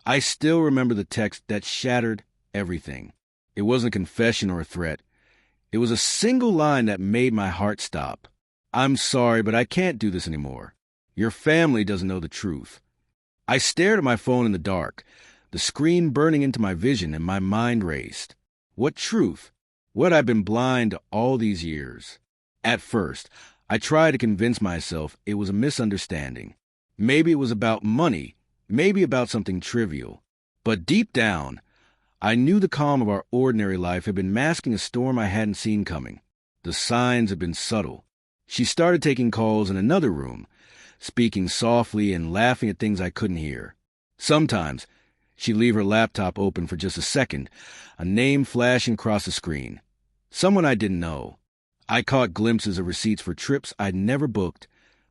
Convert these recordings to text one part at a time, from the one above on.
I still remember the text that shattered everything. It wasn't a confession or a threat. It was a single line that made my heart stop. "I'm sorry, but I can't do this anymore. Your family doesn't know the truth." I stared at my phone in the dark, the screen burning into my vision, and my mind raced. What truth? What had I been blind to all these years? At first, I tried to convince myself it was a misunderstanding. Maybe it was about money, maybe about something trivial. But deep down, I knew the calm of our ordinary life had been masking a storm I hadn't seen coming. The signs had been subtle. She started taking calls in another room, speaking softly and laughing at things I couldn't hear. Sometimes, she'd leave her laptop open for just a second, a name flashing across the screen. Someone I didn't know. I caught glimpses of receipts for trips I'd never booked,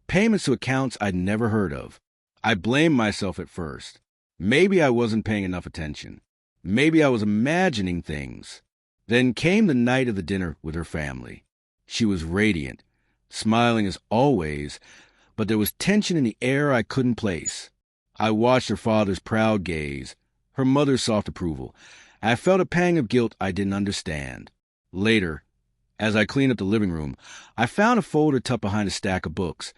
payments to accounts I'd never heard of. I blamed myself at first. Maybe I wasn't paying enough attention. Maybe I was imagining things. Then came the night of the dinner with her family. She was radiant, smiling as always, but there was tension in the air I couldn't place. I watched her father's proud gaze, her mother's soft approval. I felt a pang of guilt I didn't understand. Later, as I cleaned up the living room, I found a folder tucked behind a stack of books,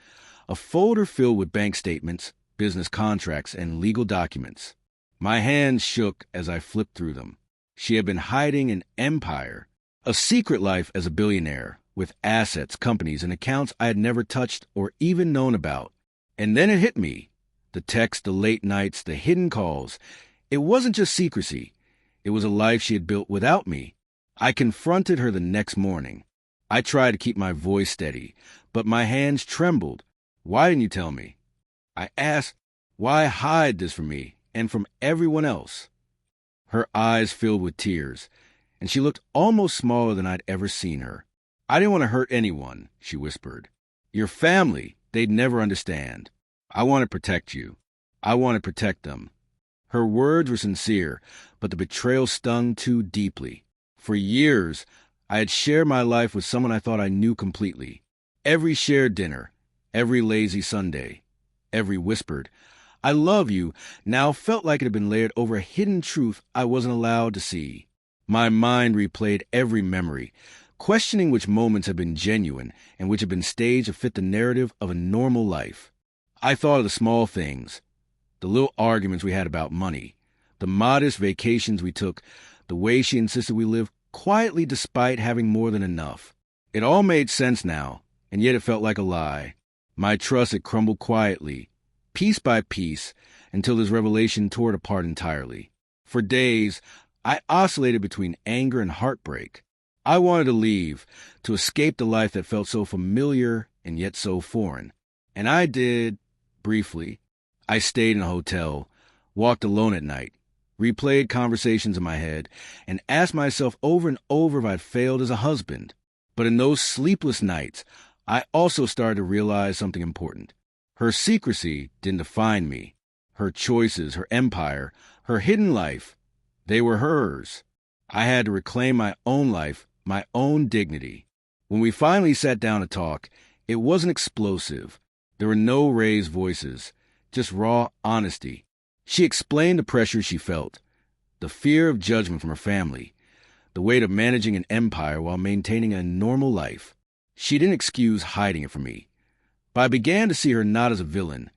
a folder filled with bank statements, business contracts, and legal documents. My hands shook as I flipped through them. She had been hiding an empire, a secret life as a billionaire, with assets, companies, and accounts I had never touched or even known about. And then it hit me. The texts, the late nights, the hidden calls. It wasn't just secrecy. It was a life she had built without me. I confronted her the next morning. I tried to keep my voice steady, but my hands trembled. "Why didn't you tell me?" I asked. "Why hide this from me and from everyone else?" Her eyes filled with tears, and she looked almost smaller than I'd ever seen her. "I didn't want to hurt anyone," she whispered. "Your family, they'd never understand. I want to protect you. I want to protect them." Her words were sincere, but the betrayal stung too deeply. For years, I had shared my life with someone I thought I knew completely. Every shared dinner, every lazy Sunday, every whispered, "I love you," now felt like it had been layered over a hidden truth I wasn't allowed to see. My mind replayed every memory, questioning which moments had been genuine and which had been staged to fit the narrative of a normal life. I thought of the small things, the little arguments we had about money, the modest vacations we took, the way she insisted we live quietly despite having more than enough. It all made sense now, and yet it felt like a lie. My trust had crumbled quietly, piece by piece, until this revelation tore it apart entirely. For days, I oscillated between anger and heartbreak. I wanted to leave, to escape the life that felt so familiar and yet so foreign. And I did, briefly. I stayed in a hotel, walked alone at night, replayed conversations in my head, and asked myself over and over if I'd failed as a husband. But in those sleepless nights, I also started to realize something important. Her secrecy didn't define me. Her choices, her empire, her hidden life, they were hers. I had to reclaim my own life, my own dignity. When we finally sat down to talk, it wasn't explosive. There were no raised voices, just raw honesty. She explained the pressure she felt, the fear of judgment from her family, the weight of managing an empire while maintaining a normal life. She didn't excuse hiding it from me, but I began to see her not as a villain,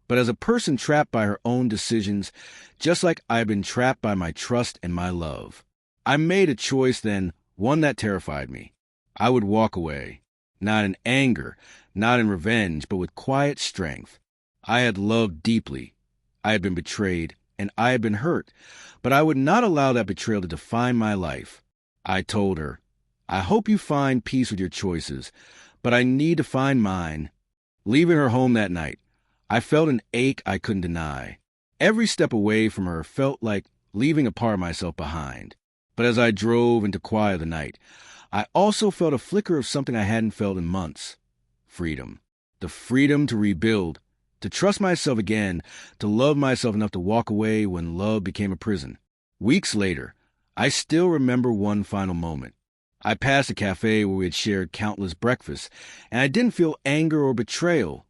but as a person trapped by her own decisions, just like I had been trapped by my trust and my love. I made a choice then, one that terrified me. I would walk away, not in anger, not in revenge, but with quiet strength. I had loved deeply. I had been betrayed, and I had been hurt, but I would not allow that betrayal to define my life. I told her, "I hope you find peace with your choices, but I need to find mine." Leaving her home that night, I felt an ache I couldn't deny. Every step away from her felt like leaving a part of myself behind. But as I drove into quiet of the night, I also felt a flicker of something I hadn't felt in months. Freedom. The freedom to rebuild, to trust myself again, to love myself enough to walk away when love became a prison. Weeks later, I still remember one final moment. I passed a cafe where we had shared countless breakfasts, and I didn't feel anger or betrayal.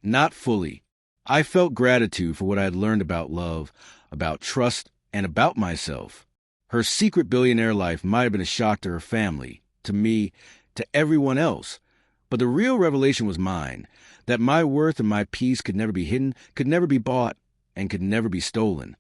Not fully. I felt gratitude for what I had learned about love, about trust, and about myself. Her secret billionaire life might have been a shock to her family, to me, to everyone else. But the real revelation was mine, that my worth and my peace could never be hidden, could never be bought, and could never be stolen.